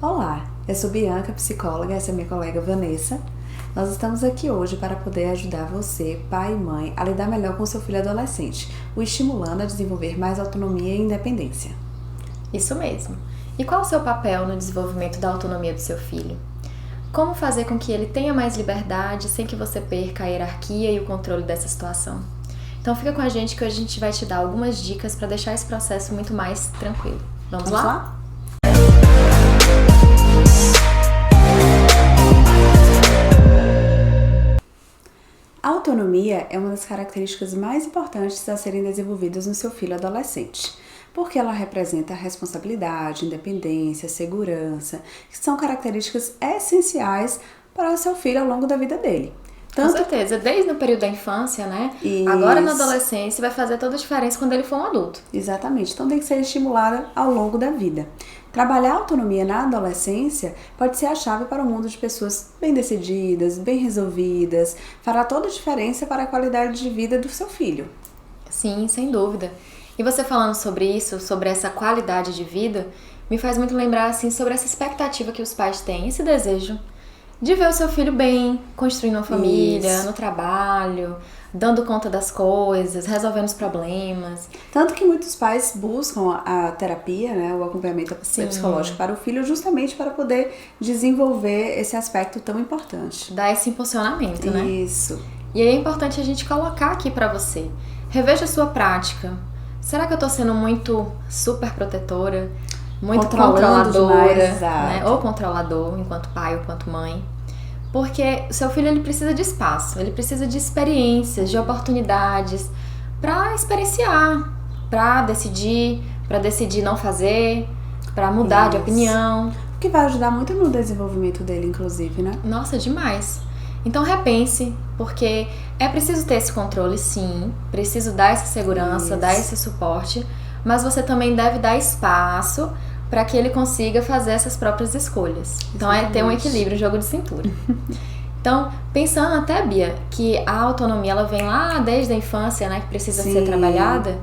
Olá, eu sou Bianca, psicóloga, essa é minha colega Vanessa. Nós estamos aqui hoje para poder ajudar você, pai e mãe, a lidar melhor com seu filho adolescente, o estimulando a desenvolver mais autonomia e independência. Isso mesmo. E qual o seu papel no desenvolvimento da autonomia do seu filho? Como fazer com que ele tenha mais liberdade sem que você perca a hierarquia e o controle dessa situação? Então fica com a gente que hoje a gente vai te dar algumas dicas para deixar esse processo muito mais tranquilo. Vamos lá? A autonomia é uma das características mais importantes a serem desenvolvidas no seu filho adolescente, porque ela representa a responsabilidade, independência, segurança, que são características essenciais para o seu filho ao longo da vida dele. Com certeza, desde o período da infância, né? Isso. Agora na adolescência vai fazer toda a diferença quando ele for um adulto. Exatamente, então tem que ser estimulada ao longo da vida. Trabalhar a autonomia na adolescência pode ser a chave para um mundo de pessoas bem decididas, bem resolvidas, fará toda a diferença para a qualidade de vida do seu filho. Sim, sem dúvida. E você falando sobre isso, sobre essa qualidade de vida, me faz muito lembrar assim, sobre essa expectativa que os pais têm, esse desejo de ver o seu filho bem, construindo uma família, no trabalho, dando conta das coisas, resolvendo os problemas. Tanto que muitos pais buscam a terapia, né, o acompanhamento psicológico para o filho justamente para poder desenvolver esse aspecto tão importante. Dar esse impulsionamento, né? Isso. E aí é importante a gente colocar aqui para você. Reveja a sua prática. Será que eu tô sendo muito super protetora? Muito controladora, né? Ou controlador, enquanto pai ou enquanto mãe. Porque o seu filho ele precisa de espaço, ele precisa de experiências, de oportunidades para experienciar, para decidir não fazer, para mudar de opinião. O que vai ajudar muito no desenvolvimento dele, inclusive, né? Nossa, demais. Então repense, porque é preciso ter esse controle, sim, preciso dar essa segurança, dar esse suporte, mas você também deve dar espaço para que ele consiga fazer essas próprias escolhas. Então é ter um equilíbrio, um jogo de cintura. Então, pensando até, Bia, que a autonomia ela vem lá desde a infância, né, que precisa ser trabalhada,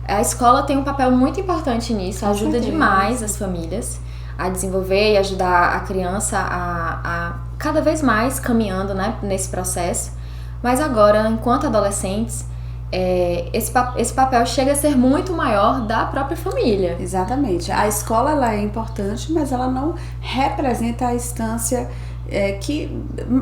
a escola tem um papel muito importante nisso, ajuda demais as famílias a desenvolver e ajudar a criança a cada vez mais caminhando, né, nesse processo. Mas agora, enquanto adolescentes, esse papel chega a ser muito maior da própria família. Exatamente. A escola ela é importante, mas ela não representa a instância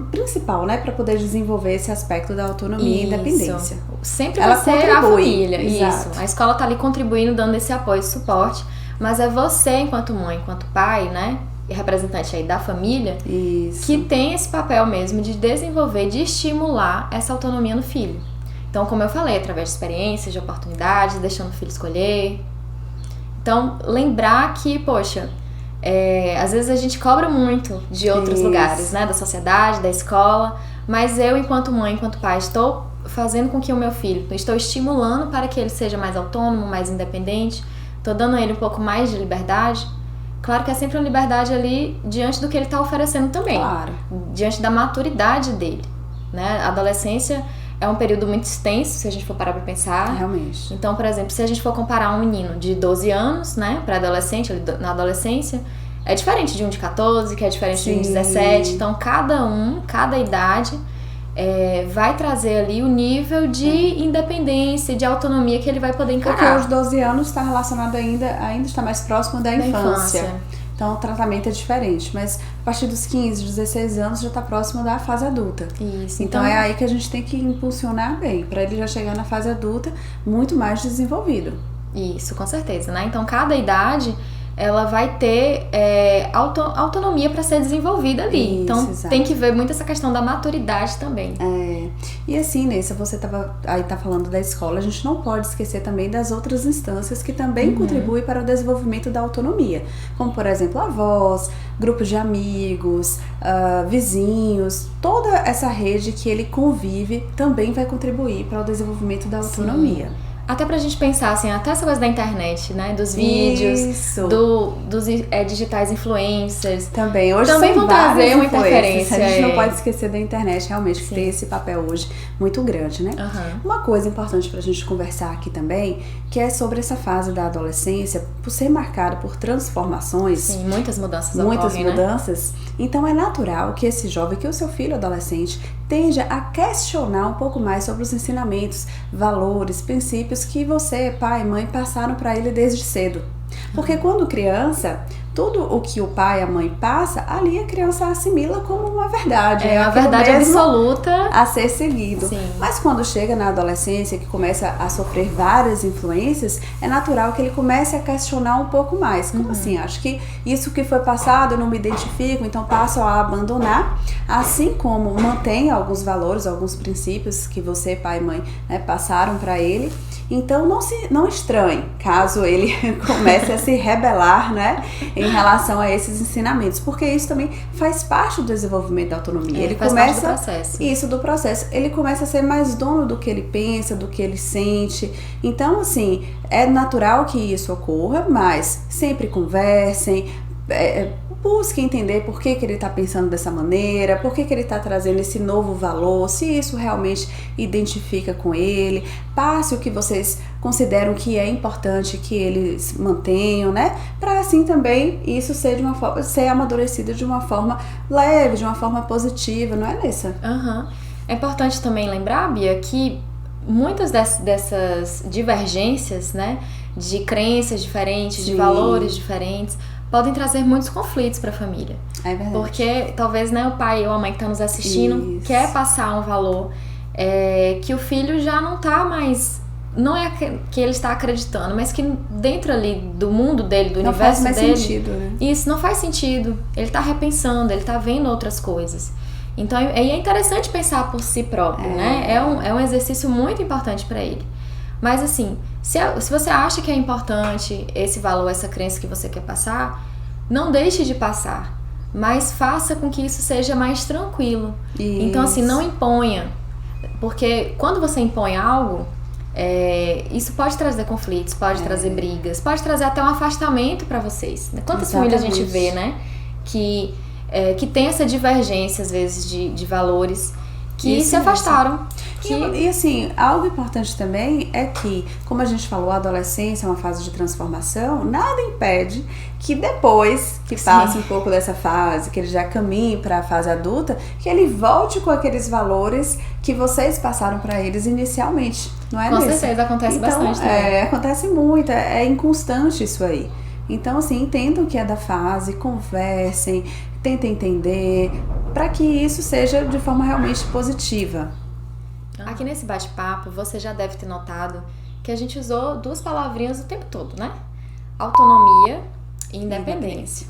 principal, né, para poder desenvolver esse aspecto da autonomia e independência. Sempre vai ser a família. Isso. A escola tá ali contribuindo, dando esse apoio e suporte, mas é você, enquanto mãe, enquanto pai, né, e representante aí da família, que tem esse papel mesmo de desenvolver, de estimular essa autonomia no filho. Então, como eu falei, através de experiências, de oportunidades, deixando o filho escolher. Então, lembrar que, poxa, às vezes a gente cobra muito de outros lugares, né? Da sociedade, da escola. Mas eu, enquanto mãe, enquanto pai, estou fazendo com que o meu filho, estou estimulando para que ele seja mais autônomo, mais independente. Estou dando a ele um pouco mais de liberdade. Claro que é sempre uma liberdade ali diante do que ele está oferecendo também. Claro. Diante da maturidade dele, né? A adolescência é um período muito extenso, se a gente for parar pra pensar. Realmente. Então, por exemplo, se a gente for comparar um menino de 12 anos, né, pra adolescente, na adolescência, é diferente de um de 14, que é diferente de um de 17. Então, cada idade vai trazer ali o nível de independência, de autonomia que ele vai poder encarar. Porque aos 12 anos está relacionado ainda está mais próximo da infância. Então, o tratamento é diferente, mas a partir dos 15, 16 anos já está próximo da fase adulta. Isso. Então, é aí que a gente tem que impulsionar bem, para ele já chegar na fase adulta muito mais desenvolvido. Isso, com certeza, né? Então, cada idade, ela vai ter autonomia para ser desenvolvida ali. Isso, então, exato. Tem que ver muito essa questão da maturidade também. E assim, Nessa, você tá falando da escola, a gente não pode esquecer também das outras instâncias que também contribuem para o desenvolvimento da autonomia, como, por exemplo, avós, grupos de amigos, vizinhos, toda essa rede que ele convive também vai contribuir para o desenvolvimento da autonomia. Sim. Até pra gente pensar, assim, até essa coisa da internet, né? Dos vídeos, dos digitais influencers. Também. Hoje também vão trazer uma interferência. A gente não pode esquecer da internet, realmente, que tem esse papel hoje muito grande, né? Uma coisa importante pra gente conversar aqui também, que é sobre essa fase da adolescência, por ser marcada por transformações. Sim, muitas mudanças mudanças. Então é natural que esse jovem, que o seu filho adolescente, tende a questionar um pouco mais sobre os ensinamentos, valores, princípios que você, pai e mãe, passaram para ele desde cedo. Porque quando criança, tudo o que o pai e a mãe passa, ali a criança assimila como uma verdade. É uma verdade absoluta a ser seguido. Sim. Mas quando chega na adolescência, que começa a sofrer várias influências, é natural que ele comece a questionar um pouco mais. Como assim? Acho que isso que foi passado eu não me identifico, então passo a abandonar. Assim como mantém alguns valores, alguns princípios que você, pai e mãe, né, passaram para ele. Então não estranhe caso ele comece a se rebelar, né, em relação a esses ensinamentos, porque isso também faz parte do desenvolvimento da autonomia. Ele faz começa parte do processo. Isso, do processo. Ele começa a ser mais dono do que ele pensa, do que ele sente. Então, assim, é natural que isso ocorra, mas sempre conversem, busque entender por que ele está pensando dessa maneira, por que ele está trazendo esse novo valor, se isso realmente identifica com ele, passe o que vocês consideram que é importante que eles mantenham, né? Para assim também isso ser amadurecido de uma forma leve, de uma forma positiva, não é, Nessa? É importante também lembrar, Bia, que muitas dessas divergências, né, de crenças diferentes, de valores diferentes, podem trazer muitos conflitos para a família. É verdade. Porque talvez, né, o pai ou a mãe que está nos assistindo quer passar um valor que o filho já não está mais... Não é que ele está acreditando, mas que dentro ali do mundo dele, do universo dele... Não faz mais sentido, né? Isso, não faz sentido. Ele está repensando, ele está vendo outras coisas. Então, é interessante pensar por si próprio, né? É um exercício muito importante para ele. Mas assim, se você acha que é importante esse valor, essa crença que você quer passar, não deixe de passar, mas faça com que isso seja mais tranquilo. Isso. Então assim, não imponha, porque quando você impõe algo, isso pode trazer conflitos, pode trazer brigas, pode trazer até um afastamento para vocês. Quantas famílias a gente vê, né, que tem essa divergência às vezes de valores, que se afastaram. E assim, algo importante também é que, como a gente falou, a adolescência é uma fase de transformação, nada impede que depois que passe um pouco dessa fase, que ele já caminhe para a fase adulta, que ele volte com aqueles valores que vocês passaram para eles inicialmente, não é? Com certeza, acontece bastante também. Acontece muito, é inconstante isso aí. Então, assim, entendam que é da fase, conversem, tentem entender, para que isso seja de forma realmente positiva. Aqui nesse bate-papo, você já deve ter notado que a gente usou duas palavrinhas o tempo todo, né? Autonomia e independência.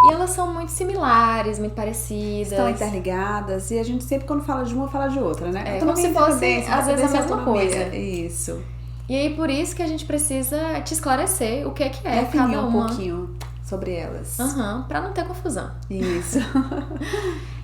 E elas são muito similares, muito parecidas. Estão interligadas e a gente sempre, quando fala de uma, fala de outra, né? Como se fosse, às vezes, a mesma coisa. Isso. E aí, por isso que a gente precisa te esclarecer o que é definir cada uma. um pouquinho sobre elas. Pra não ter confusão. Isso.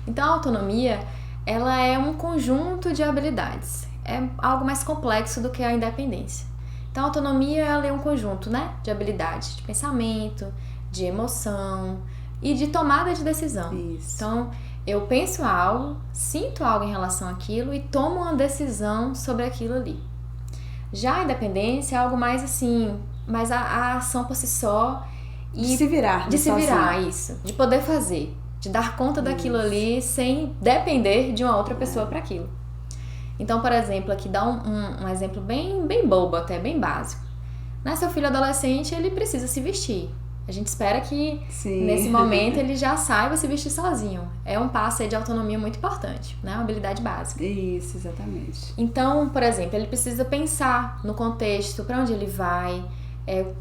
Então, a autonomia, ela é um conjunto de habilidades. É algo mais complexo do que a independência. Então, a autonomia, ela é um conjunto, né, de habilidades, de pensamento, de emoção e de tomada de decisão. Isso. Então, eu penso algo, sinto algo em relação àquilo e tomo uma decisão sobre aquilo ali. Já a independência é algo mais assim, mais a ação por si só. E de se virar. De se virar, isso. De poder fazer. De dar conta daquilo ali sem depender de uma outra pessoa para aquilo. Então, por exemplo, aqui dá um exemplo bem bobo, até bem básico. Né? Seu filho adolescente, ele precisa se vestir. A gente espera que nesse momento ele já saiba se vestir sozinho. É um passo aí de autonomia muito importante, né? Uma habilidade básica. Isso, exatamente. Então, por exemplo, ele precisa pensar no contexto, para onde ele vai,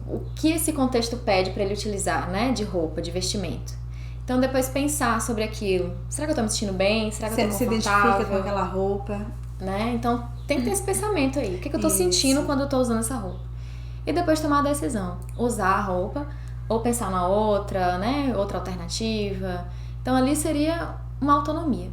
o que esse contexto pede para ele utilizar, né? De roupa, de vestimento. Então, depois pensar sobre aquilo. Será que eu tô me sentindo bem? Será que eu tô confortável? Se identifica com aquela roupa. Né? Então, tem que ter esse pensamento aí. O que eu tô sentindo quando eu tô usando essa roupa? E depois tomar a decisão. Usar a roupa ou pensar na outra, né? Outra alternativa. Então, ali seria uma autonomia.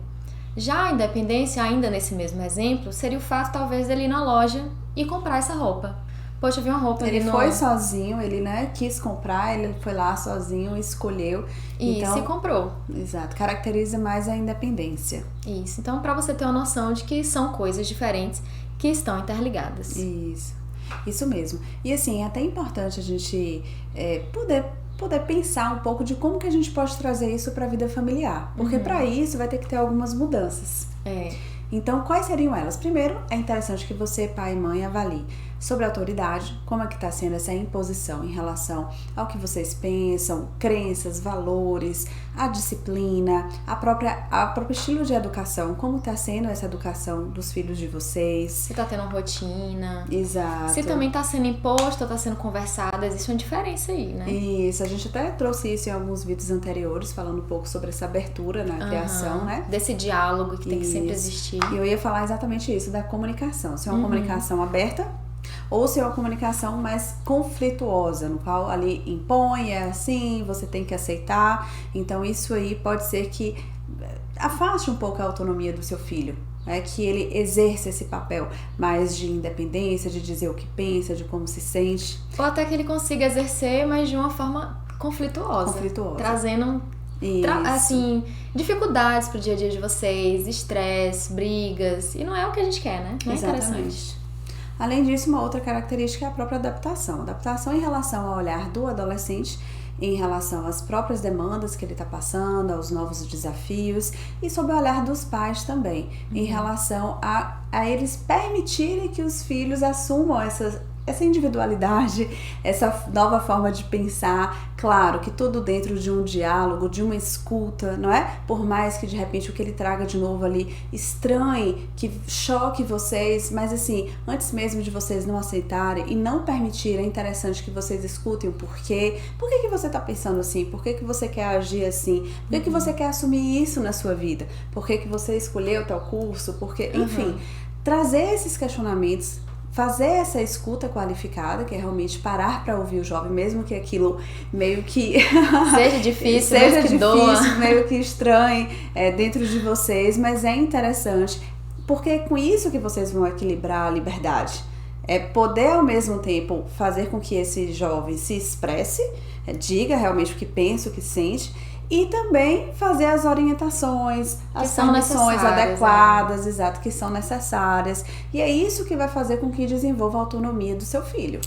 Já a independência, ainda nesse mesmo exemplo, seria o fato, talvez, dele ir na loja e comprar essa roupa. Poxa, eu vi uma roupa ele foi sozinho, ele, né, quis comprar, ele foi lá sozinho, escolheu. E se comprou. Exato, caracteriza mais a independência. Isso, então pra você ter uma noção de que são coisas diferentes que estão interligadas. Isso mesmo. E assim, é até importante a gente poder pensar um pouco de como que a gente pode trazer isso para a vida familiar. Porque para isso vai ter que ter algumas mudanças. Então, quais seriam elas? Primeiro, é interessante que você, pai e mãe, avalie sobre a autoridade, como é que está sendo essa imposição em relação ao que vocês pensam, crenças, valores, a disciplina, a própria estilo de educação, como está sendo essa educação dos filhos de vocês. Se está tendo uma rotina. Exato. Se também está sendo imposto ou está sendo conversado, existe uma diferença aí, né? Isso, a gente até trouxe isso em alguns vídeos anteriores, falando um pouco sobre essa abertura na criação, né? Desse diálogo que tem que sempre existir. E eu ia falar exatamente isso, da comunicação. Se é uma comunicação aberta, ou se é uma comunicação mais conflituosa, no qual ali impõe, é assim, você tem que aceitar. Então isso aí pode ser que afaste um pouco a autonomia do seu filho, que ele exerça esse papel mais de independência, de dizer o que pensa, de como se sente. Ou até que ele consiga exercer, mas de uma forma conflituosa. Trazendo assim, dificuldades pro dia a dia de vocês, estresse, brigas, e não é o que a gente quer, né? Não é interessante. Além disso, uma outra característica é a própria adaptação. Adaptação em relação ao olhar do adolescente, em relação às próprias demandas que ele está passando, aos novos desafios, e sob o olhar dos pais também, em relação a eles permitirem que os filhos assumam essa individualidade, essa nova forma de pensar, claro que tudo dentro de um diálogo, de uma escuta, não é? Por mais que de repente o que ele traga de novo ali estranhe, que choque vocês, mas assim, antes mesmo de vocês não aceitarem e não permitirem, é interessante que vocês escutem o porquê. Por que você tá pensando assim? Por que você quer agir assim? Por que você quer assumir isso na sua vida? Por que você escolheu tal curso? Porque, enfim, trazer esses questionamentos, fazer essa escuta qualificada, que é realmente parar para ouvir o jovem, mesmo que aquilo meio que seja difícil, meio que estranho dentro de vocês, mas é interessante, porque é com isso que vocês vão equilibrar a liberdade. É poder ao mesmo tempo fazer com que esse jovem se expresse, diga realmente o que pensa, o que sente, e também fazer as orientações, as permissões adequadas, exato, que são necessárias. E é isso que vai fazer com que desenvolva a autonomia do seu filho.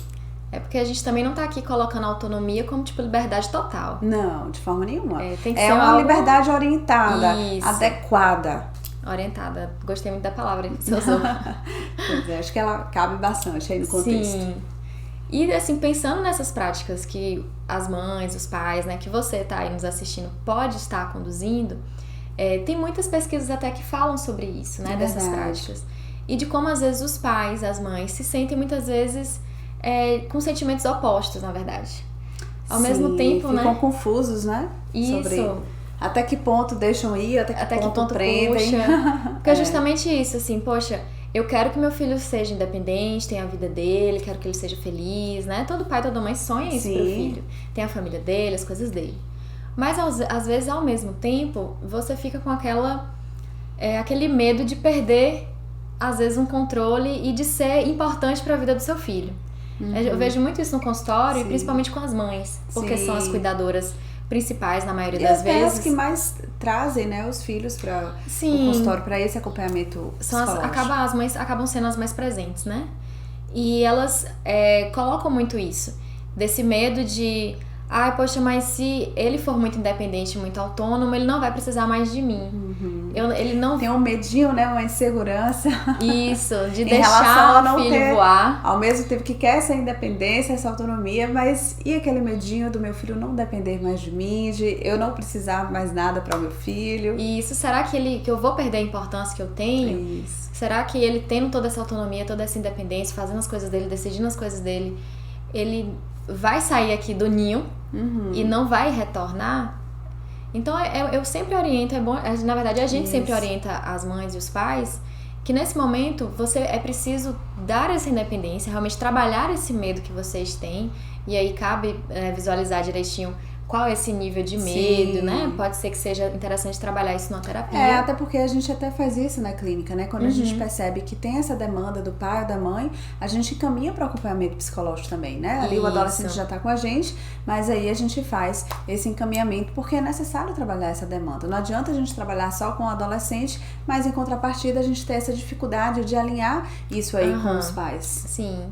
É porque a gente também não tá aqui colocando a autonomia como, tipo, liberdade total. Não, de forma nenhuma. Tem que ser uma liberdade orientada, adequada. Orientada. Gostei muito da palavra que você usou. Pois é, acho que ela cabe bastante aí no contexto. Sim. E assim, pensando nessas práticas que as mães, os pais, né, que você tá aí nos assistindo pode estar conduzindo, tem muitas pesquisas até que falam sobre isso, né, dessas práticas. E de como às vezes os pais, as mães, se sentem muitas vezes com sentimentos opostos, na verdade. Ao mesmo tempo, ficam confusos, né? Isso. Sobre até que ponto deixam ir, até que ponto prendem. Puxa. Porque é justamente isso, assim, poxa, eu quero que meu filho seja independente, tenha a vida dele, quero que ele seja feliz, né? Todo pai, toda mãe sonha isso pro filho. Tem a família dele, as coisas dele. Mas às vezes, ao mesmo tempo, você fica com aquele medo de perder, às vezes, um controle e de ser importante para a vida do seu filho. Eu vejo muito isso no consultório, e principalmente com as mães, porque são as cuidadoras principais na maioria das vezes. As que mais trazem, né, os filhos para o consultório, para esse acompanhamento psicológico. As mães acabam sendo as mais presentes, né? E elas colocam muito isso, desse medo de, poxa, mas se ele for muito independente, muito autônomo, ele não vai precisar mais de mim. Ele não... Tem um medinho, né, uma insegurança. Isso, de deixar o filho voar. Ao mesmo tempo que quer essa independência, essa autonomia, mas e aquele medinho do meu filho não depender mais de mim, de eu não precisar mais nada para o meu filho. Isso, será que eu vou perder a importância que eu tenho? Isso. Será que ele tendo toda essa autonomia, toda essa independência, fazendo as coisas dele, decidindo as coisas dele, ele vai sair aqui do ninho e não vai retornar? Então eu sempre oriento, na verdade a gente sempre orienta as mães e os pais que nesse momento é preciso dar essa independência, realmente trabalhar esse medo que vocês têm, e aí cabe visualizar direitinho qual é esse nível de medo, Sim. né? Pode ser que seja interessante trabalhar isso na terapia. Até porque a gente até faz isso na clínica, né? Quando a gente percebe que tem essa demanda do pai ou da mãe, a gente encaminha para o acompanhamento psicológico também, né? Ali o adolescente já tá com a gente, mas aí a gente faz esse encaminhamento porque é necessário trabalhar essa demanda. Não adianta a gente trabalhar só com o adolescente, mas em contrapartida a gente tem essa dificuldade de alinhar isso aí com os pais. Sim.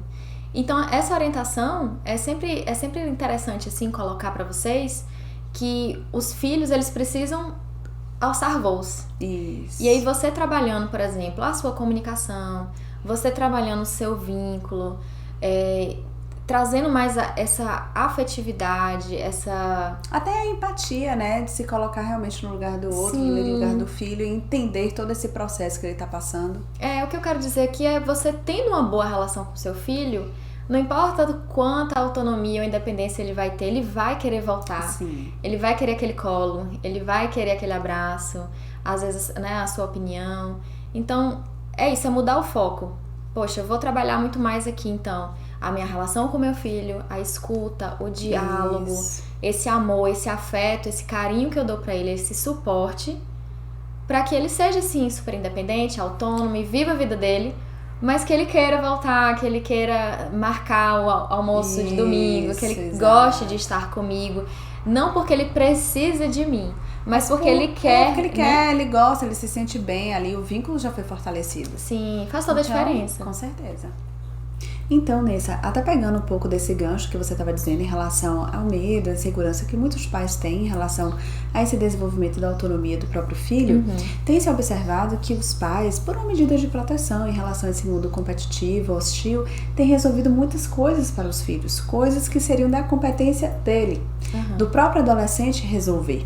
Então, essa orientação é sempre interessante, assim, colocar para vocês que os filhos, eles precisam alçar voos. Isso. E aí, você trabalhando, por exemplo, a sua comunicação, você trabalhando o seu vínculo, trazendo mais essa afetividade, até a empatia, né? De se colocar realmente no lugar do outro, Sim. no lugar do filho e entender todo esse processo que ele tá passando. O que eu quero dizer aqui é você tendo uma boa relação com seu filho, não importa quanta autonomia ou independência ele vai ter, ele vai querer voltar. Sim. Ele vai querer aquele colo, ele vai querer aquele abraço, às vezes, né, a sua opinião. Então, é isso, é mudar o foco. Poxa, eu vou trabalhar muito mais aqui, então. A minha relação com meu filho, a escuta, o diálogo, esse amor, esse afeto, esse carinho que eu dou pra ele, esse suporte, pra que ele seja, assim, super independente, autônomo e viva a vida dele, mas que ele queira voltar, que ele queira marcar o almoço de domingo, que ele goste de estar comigo. Não porque ele precisa de mim, mas porque ele quer. Porque ele quer, ele gosta, ele se sente bem ali, o vínculo já foi fortalecido. Sim, faz toda a diferença. Com certeza. Então, Nessa, até pegando um pouco desse gancho que você estava dizendo em relação ao medo, a insegurança que muitos pais têm em relação a esse desenvolvimento da autonomia do próprio filho, tem se observado que os pais, por uma medida de proteção em relação a esse mundo competitivo, hostil, têm resolvido muitas coisas para os filhos, coisas que seriam da competência dele, do próprio adolescente resolver.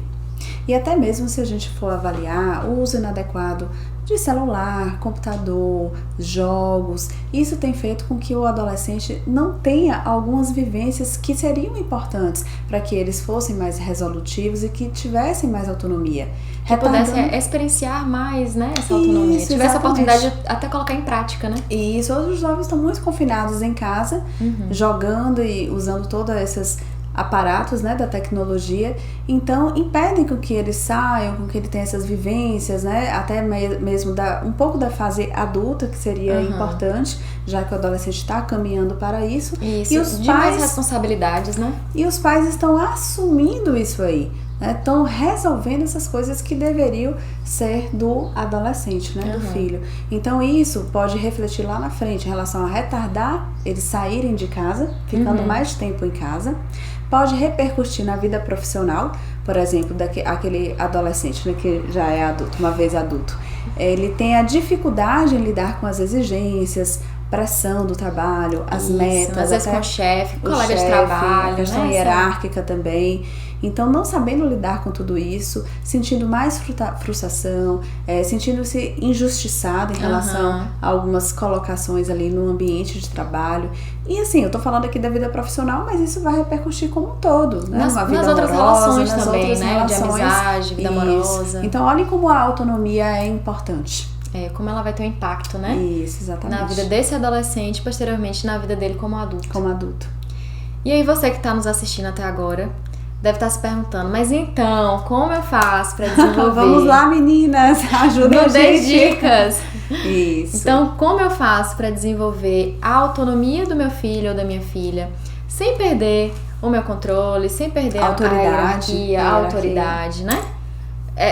E até mesmo se a gente for avaliar o uso inadequado de celular, computador, jogos, isso tem feito com que o adolescente não tenha algumas vivências que seriam importantes para que eles fossem mais resolutivos e que tivessem mais autonomia. Que pudesse experienciar mais, né, essa autonomia. Isso, tivesse a oportunidade de até colocar em prática, né? Isso, hoje os jovens estão muito confinados em casa, jogando e usando todas essas aparatos, né, da tecnologia, então impedem com que eles saiam, com que ele tenha essas vivências, né, até mesmo um pouco da fase adulta, que seria importante, já que o adolescente está caminhando para isso. E os de mais responsabilidades, né? E os pais estão assumindo isso aí, né, estão resolvendo essas coisas que deveriam ser do adolescente, né, do filho. Então isso pode refletir lá na frente em relação a retardar eles saírem de casa, ficando mais tempo em casa. Pode repercutir na vida profissional, por exemplo, aquele adolescente, né, que já é adulto, uma vez adulto. Ele tem a dificuldade em lidar com as exigências, pressão do trabalho, as metas. Às vezes com o chefe, colega de trabalho, questão hierárquica também. Então, não sabendo lidar com tudo isso, sentindo mais frustração, sentindo-se injustiçado em relação a algumas colocações ali no ambiente de trabalho. E assim, eu tô falando aqui da vida profissional, mas isso vai repercutir como um todo, né? Nas outras relações também, né? De amizade, vida amorosa. Então, olhem como a autonomia é importante. Como ela vai ter um impacto, né? Isso, exatamente. Na vida desse adolescente, posteriormente na vida dele como adulto. Como adulto. E aí você que tá nos assistindo até agora, deve estar se perguntando, mas então, como eu faço pra desenvolver? Vamos lá, meninas, ajuda a gente. Me dê dicas. Isso. Então, como eu faço pra desenvolver a autonomia do meu filho ou da minha filha, sem perder o meu controle, sem perder a hierarquia, a autoridade, né?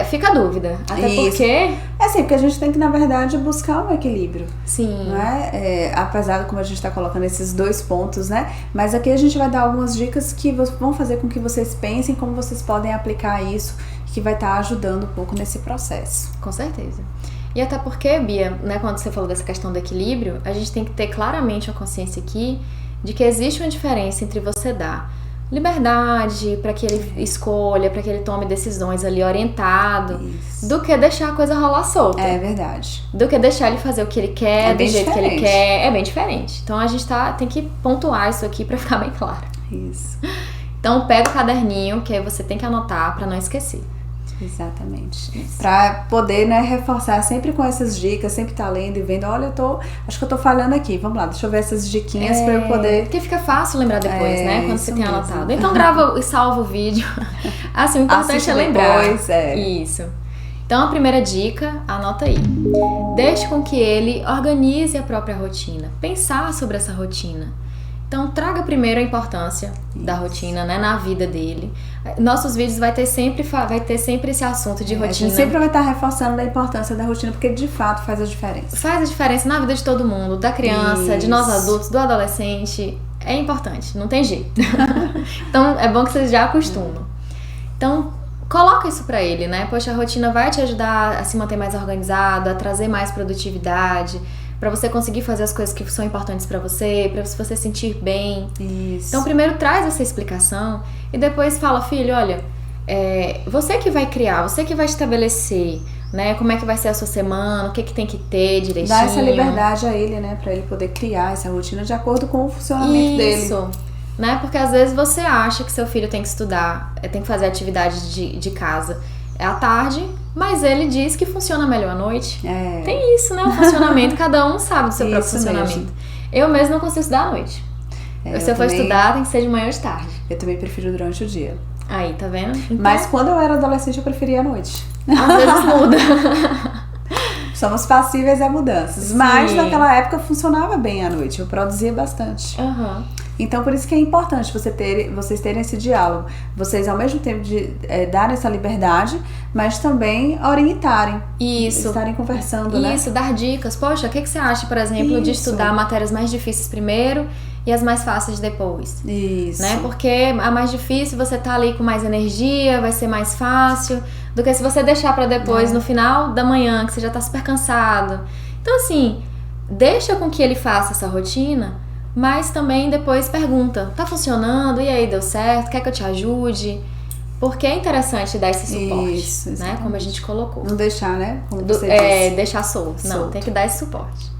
Fica a dúvida. Até porque... porque a gente tem que, na verdade, buscar um equilíbrio. Sim. Não é? Apesar de como a gente está colocando esses dois pontos, né? Mas aqui a gente vai dar algumas dicas que vão fazer com que vocês pensem como vocês podem aplicar isso, que vai estar ajudando um pouco nesse processo. Com certeza. E até porque, Bia, né, quando você falou dessa questão do equilíbrio, a gente tem que ter claramente a consciência aqui de que existe uma diferença entre você dar liberdade para que ele escolha, para que ele tome decisões ali orientado, do que deixar a coisa rolar solta. É verdade. Do que deixar ele fazer o que ele quer, do jeito que ele quer. É bem diferente. Então a gente tem que pontuar isso aqui para ficar bem claro. Isso. Então pega o caderninho, que aí você tem que anotar para não esquecer. Exatamente. Para poder, né, reforçar sempre com essas dicas, sempre tá lendo e vendo, olha, acho que eu tô falhando aqui, vamos lá, deixa eu ver essas diquinhas para eu poder... Porque fica fácil lembrar depois, né, quando você tem anotado. Então grava e salva o vídeo. Assim, o importante é lembrar. Depois, Isso. Então, a primeira dica, anota aí. Deixe com que ele organize a própria rotina. Pensar sobre essa rotina. Então, traga primeiro a importância da rotina, né, na vida dele. Nossos vídeos vai ter sempre esse assunto de rotina. A gente sempre vai estar reforçando a importância da rotina, porque de fato faz a diferença. Faz a diferença na vida de todo mundo, da criança, de nós adultos, do adolescente. É importante, não tem jeito. Então, é bom que vocês já acostumam. Então, coloca isso pra ele, né? Poxa, a rotina vai te ajudar a se manter mais organizado, a trazer mais produtividade, pra você conseguir fazer as coisas que são importantes pra você se sentir bem. Isso. Então, primeiro traz essa explicação e depois fala, filho, olha, você que vai criar, você que vai estabelecer, né? Como é que vai ser a sua semana, o que tem que ter direitinho. Dá essa liberdade a ele, né? Pra ele poder criar essa rotina de acordo com o funcionamento dele. Isso. Né? Porque às vezes você acha que seu filho tem que estudar, tem que fazer atividade de casa à tarde, mas ele diz que funciona melhor à noite. Tem isso, né? O funcionamento, cada um sabe do seu próprio funcionamento. Mesmo. Eu mesmo não consigo estudar à noite. Se eu for estudar, tem que ser de manhã ou de tarde. Eu também prefiro durante o dia. Aí, tá vendo? Então, mas quando eu era adolescente, eu preferia à noite. Às vezes muda. Somos passíveis a mudanças. Sim. Mas naquela época funcionava bem à noite. Eu produzia bastante. Então, por isso que é importante vocês terem esse diálogo. Vocês, ao mesmo tempo de darem essa liberdade, mas também orientarem. Isso. Estarem conversando, né? Isso, dar dicas. Poxa, o que você acha, por exemplo, de estudar matérias mais difíceis primeiro e as mais fáceis depois? Isso. Né? Porque a mais difícil, você tá ali com mais energia, vai ser mais fácil, do que se você deixar pra depois, no final da manhã, que você já tá super cansado. Então, assim, deixa com que ele faça essa rotina, mas também depois pergunta, tá funcionando? E aí, deu certo? Quer que eu te ajude? Porque é interessante dar esse suporte, isso, né? Como a gente colocou. Não deixar, né? Como você disse. Deixar solto. Não, tem que dar esse suporte.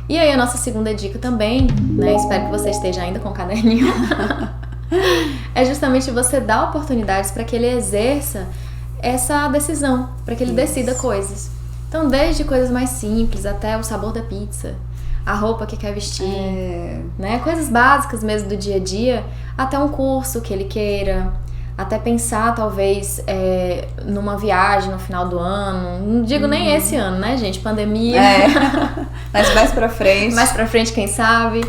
E aí, a nossa segunda dica também, né? Espero que você esteja ainda com o caderninho. É justamente você dar oportunidades para que ele exerça essa decisão, para que ele decida coisas. Então, desde coisas mais simples até o sabor da pizza, a roupa que quer vestir, né? Coisas básicas mesmo do dia a dia, até um curso que ele queira, até pensar talvez numa viagem no final do ano. Não digo nem esse ano, né, gente? Pandemia. Mas mais pra frente. Mais pra frente, quem sabe.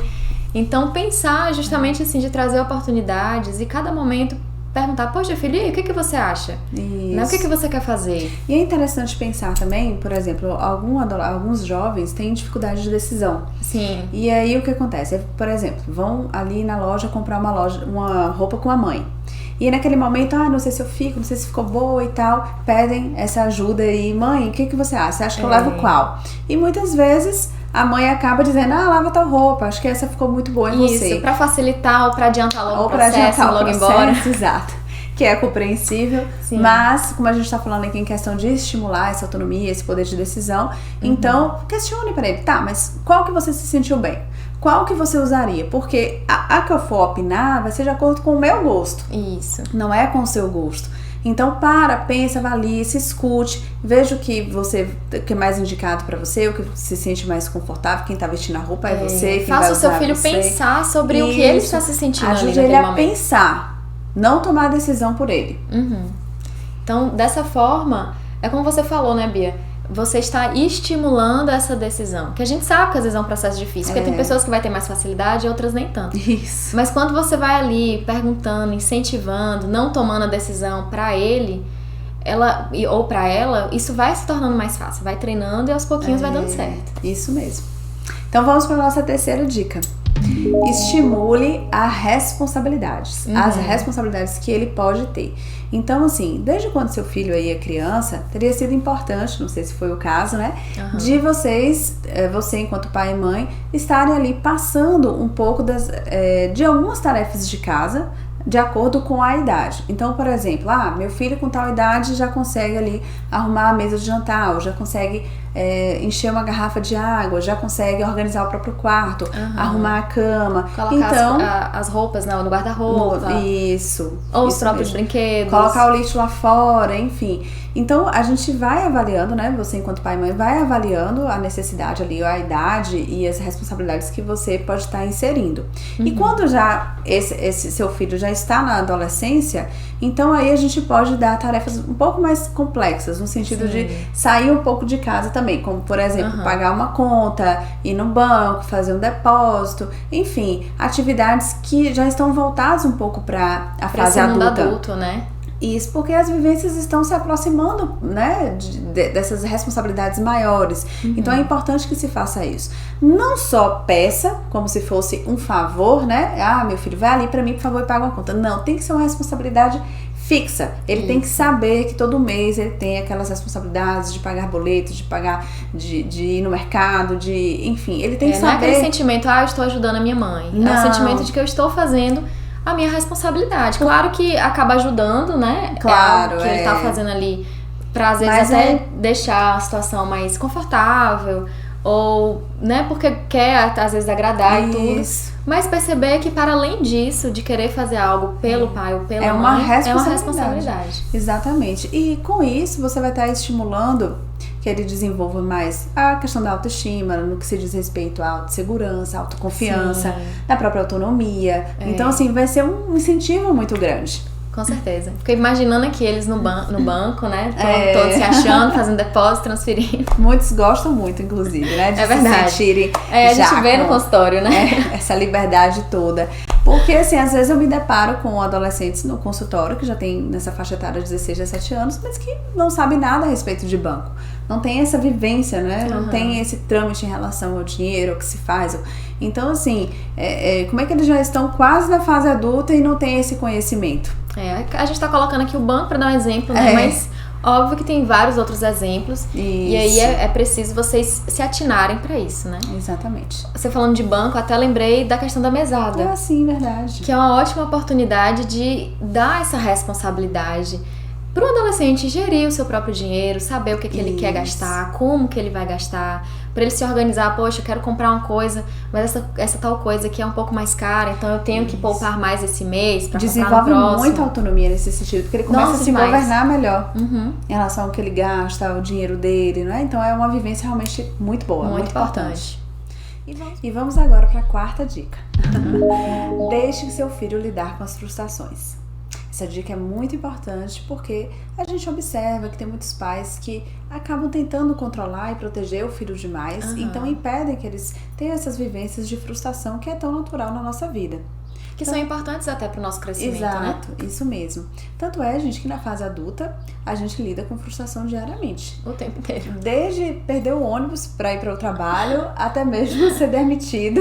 Então, pensar justamente assim, de trazer oportunidades e cada momento perguntar, poxa, filho, e o que você acha? Né? O que você quer fazer? E é interessante pensar também, por exemplo, alguns jovens têm dificuldade de decisão. Sim. E aí o que acontece? Por exemplo, vão ali na loja comprar uma roupa com a mãe. E naquele momento, não sei se eu fico, não sei se ficou boa e tal, pedem essa ajuda aí, mãe, o que você acha? Você acha que eu levo qual? E muitas vezes a mãe acaba dizendo, lava tal roupa, acho que essa ficou muito boa em você. Isso, pra facilitar ou pra adiantar logo o processo, logo embora. Exato. Que é compreensível, sim. Mas como a gente tá falando aqui em questão de estimular essa autonomia, esse poder de decisão, então questione para ele, mas qual que você se sentiu bem? Qual que você usaria? Porque a que eu for opinar vai ser de acordo com o meu gosto. Isso. Não é com o seu gosto. Então pensa, avalie, se escute, veja o que é mais indicado pra você, o que se sente mais confortável, quem tá vestindo a roupa é você, quem faça vai o seu usar filho você. pensar sobre o que ele está se sentindo ali naquele naquele momento. Ajude ele a pensar, não tomar a decisão por ele. Então, dessa forma, é como você falou, né, Bia? Você está estimulando essa decisão. Que a gente sabe que às vezes é um processo difícil, porque tem pessoas que vai ter mais facilidade e outras nem tanto. Isso. Mas quando você vai ali perguntando, incentivando, não tomando a decisão pra ele, ou pra ela, isso vai se tornando mais fácil. Vai treinando e aos pouquinhos vai dando certo. Isso mesmo. Então vamos para a nossa terceira dica. Estimule as responsabilidades. As responsabilidades que ele pode ter. Então, assim, desde quando seu filho aí é criança, teria sido importante, não sei se foi o caso, né? De você enquanto pai e mãe, estarem ali passando um pouco de algumas tarefas de casa, de acordo com a idade. Então, por exemplo, meu filho com tal idade já consegue ali arrumar a mesa de jantar, ou já consegue encher uma garrafa de água, já consegue organizar o próprio quarto, arrumar a cama. Colocar então, as roupas no guarda-roupa. Isso. Ou os próprios brinquedos. Colocar o lixo lá fora, enfim. Então, a gente vai avaliando, né? Você, enquanto pai e mãe, vai avaliando a necessidade ali, a idade e as responsabilidades que você pode estar inserindo. E quando já esse seu filho já está na adolescência, então aí a gente pode dar tarefas um pouco mais complexas, no sentido de sair um pouco de casa também, como, por exemplo, pagar uma conta, ir no banco, fazer um depósito, enfim, atividades que já estão voltadas um pouco para a fase adulta. Adulto, né? Isso, porque as vivências estão se aproximando, né, dessas responsabilidades maiores. Então é importante que se faça isso. Não só peça, como se fosse um favor, né? Ah, meu filho, vai ali pra mim, por favor, e paga uma conta. Não, tem que ser uma responsabilidade fixa. Ele tem que saber que todo mês ele tem aquelas responsabilidades de pagar boletos, de pagar, de ir no mercado, enfim, ele tem que saber. Não é aquele sentimento, eu estou ajudando a minha mãe. Não. É o sentimento de que eu estou fazendo a minha responsabilidade. Claro que acaba ajudando, né? Claro, que ele tá fazendo ali pra, às vezes, até deixar a situação mais confortável. Ou, né, porque quer, às vezes, agradar e tudo. Mas perceber que, para além disso, de querer fazer algo pelo pai ou pela mãe, é uma responsabilidade. Exatamente. E com isso, você vai estar estimulando que ele desenvolva mais a questão da autoestima, no que se diz respeito à autossegurança, autoconfiança, da própria autonomia. Então, assim, vai ser um incentivo muito grande. Com certeza. Fiquei imaginando aqui eles no banco, né? Todos se achando, fazendo depósito, transferindo. Muitos gostam muito, inclusive, né? De se sentirem a gente vê no consultório, né? Essa liberdade toda. Porque, assim, às vezes eu me deparo com adolescentes no consultório, que já tem nessa faixa etária de 16, 17 anos, mas que não sabem nada a respeito de banco. Não tem essa vivência, né? Não tem esse trâmite em relação ao dinheiro, ao que se faz. Então, assim, como é que eles já estão quase na fase adulta e não tem esse conhecimento? A gente tá colocando aqui o banco para dar um exemplo, né? Mas óbvio que tem vários outros exemplos. Isso. E aí é preciso vocês se atinarem para isso, né? Exatamente. Você falando de banco, até lembrei da questão da mesada. Sim, verdade. Que é uma ótima oportunidade de dar essa responsabilidade para o adolescente gerir o seu próprio dinheiro, saber o que ele quer gastar, como que ele vai gastar, para ele se organizar. Poxa, eu quero comprar uma coisa, mas essa tal coisa aqui é um pouco mais cara, então eu tenho que poupar mais esse mês para comprar no próximo. Desenvolve muita autonomia nesse sentido, porque ele começa a se governar melhor em relação ao que ele gasta, o dinheiro dele, né? Então é uma vivência realmente muito boa, muito importante. E vamos agora para a quarta dica. Deixe seu filho lidar com as frustrações. Essa dica é muito importante porque a gente observa que tem muitos pais que acabam tentando controlar e proteger o filho demais, então impedem que eles tenham essas vivências de frustração que é tão natural na nossa vida. Que são importantes até para o nosso crescimento, exato, né? Isso mesmo. Tanto é, gente, que na fase adulta a gente lida com frustração diariamente. O tempo inteiro. Desde perder o ônibus para ir para o trabalho até mesmo ser demitido.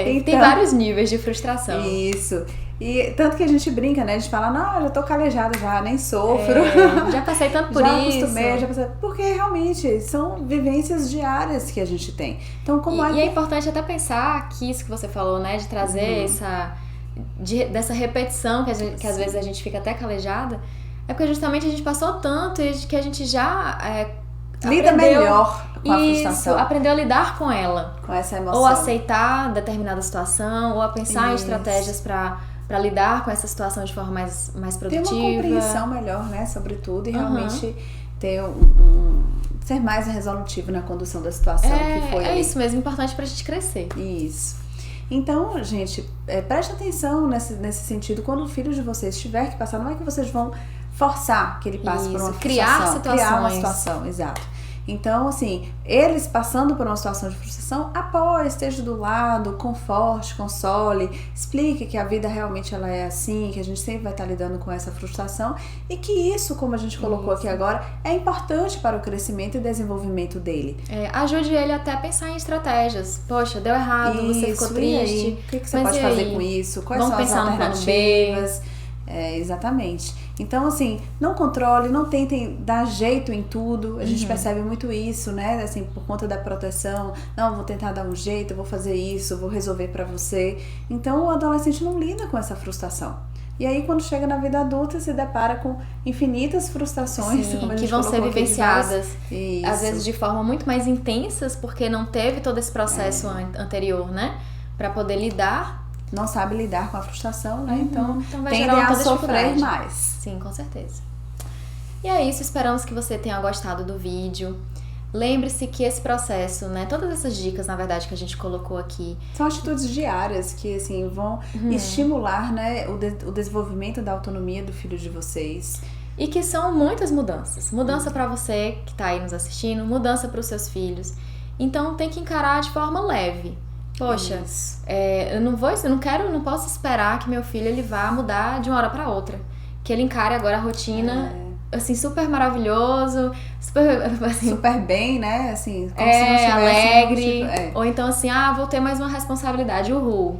Então, tem vários níveis de frustração. Isso. E tanto que a gente brinca, né? A gente fala, não, já tô calejada já, nem sofro. Já passei tanto por já isso. Acostumei, já passei. Porque realmente são vivências diárias que a gente tem. Então, como E é importante até pensar que isso que você falou, né? De trazer dessa repetição que às vezes a gente fica até calejada, é porque justamente a gente passou tanto e que a gente já lida melhor com a frustração. Aprendeu a lidar com ela. Com essa emoção. Ou aceitar determinada situação, ou a pensar em estratégias para lidar com essa situação de forma mais produtiva. Ter uma compreensão melhor, né, sobre tudo, e realmente ter ser mais resolutivo na condução da situação que foi. É isso mesmo, importante pra gente crescer. Isso. Então, gente, preste atenção nesse sentido. Quando o filho de vocês tiver que passar, não é que vocês vão forçar que ele passe por uma frustração. Criar uma situação, exato. Então, assim, eles passando por uma situação de frustração, apoie, esteja do lado, conforte, console, explique que a vida realmente ela é assim, que a gente sempre vai estar lidando com essa frustração e que isso, como a gente colocou aqui agora, é importante para o crescimento e desenvolvimento dele. Ajude ele até a pensar em estratégias. Poxa, deu errado, você ficou triste. O que você pode fazer com isso? Quais são as alternativas? Exatamente. Então, assim, não controle, não tentem dar jeito em tudo. A gente percebe muito isso, né? Assim, por conta da proteção. Não, vou tentar dar um jeito, vou fazer isso, vou resolver pra você. Então, o adolescente não lida com essa frustração. E aí, quando chega na vida adulta, se depara com infinitas frustrações. Sim, que vão ser vivenciadas, às vezes de forma muito mais intensas, porque não teve todo esse processo anterior, né? Pra poder lidar. Não sabe lidar com a frustração, né? Então vai tendem a sofrer mais. Sim, com certeza. E é isso, esperamos que você tenha gostado do vídeo. Lembre-se que esse processo, né, todas essas dicas, na verdade, que a gente colocou aqui... São atitudes diárias que, assim, vão estimular, né, o desenvolvimento da autonomia do filho de vocês. E que são muitas mudanças. Mudança pra você que tá aí nos assistindo, mudança pros seus filhos. Então, tem que encarar de forma leve. Poxa, eu não posso esperar que meu filho ele vá mudar de uma hora pra outra. Que ele encare agora a rotina... assim, super maravilhoso, super bem, né? Assim, como se não tivesse alegre. Ou então assim, vou ter mais uma responsabilidade, uhul.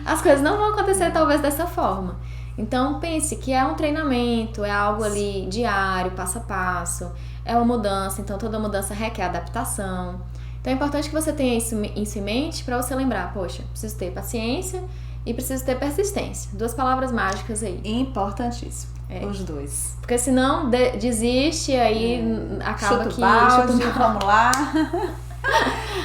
As coisas não vão acontecer talvez dessa forma. Então pense que é um treinamento, é algo ali diário, passo a passo, é uma mudança, então toda mudança requer adaptação. Então é importante que você tenha isso em mente para você lembrar, poxa, preciso ter paciência e preciso ter persistência. 2 palavras mágicas aí. Importantíssimo. Os 2. Porque senão desiste, aí acaba chuta o balde, vamos lá.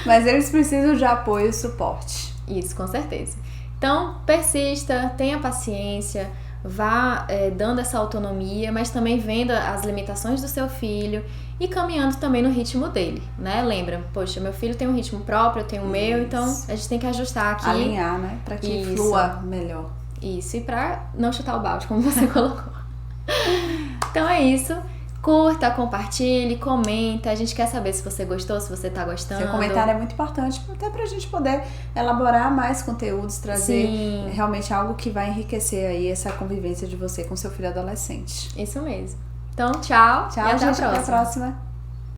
Mas eles precisam de apoio e suporte. Isso, com certeza. Então, persista, tenha paciência, vá dando essa autonomia, mas também vendo as limitações do seu filho e caminhando também no ritmo dele, né? Lembra, poxa, meu filho tem um ritmo próprio, eu tenho o meu, então a gente tem que ajustar aqui. Alinhar, né? Pra que flua melhor. Isso, e pra não chutar o balde, como você colocou. Então é isso. Curta, compartilhe, comenta. A gente quer saber se você gostou, se você tá gostando. Seu comentário é muito importante, até pra gente poder elaborar mais conteúdos, trazer realmente algo que vai enriquecer aí essa convivência de você com seu filho adolescente. Isso mesmo. Então, tchau. Tchau, gente. Até a próxima.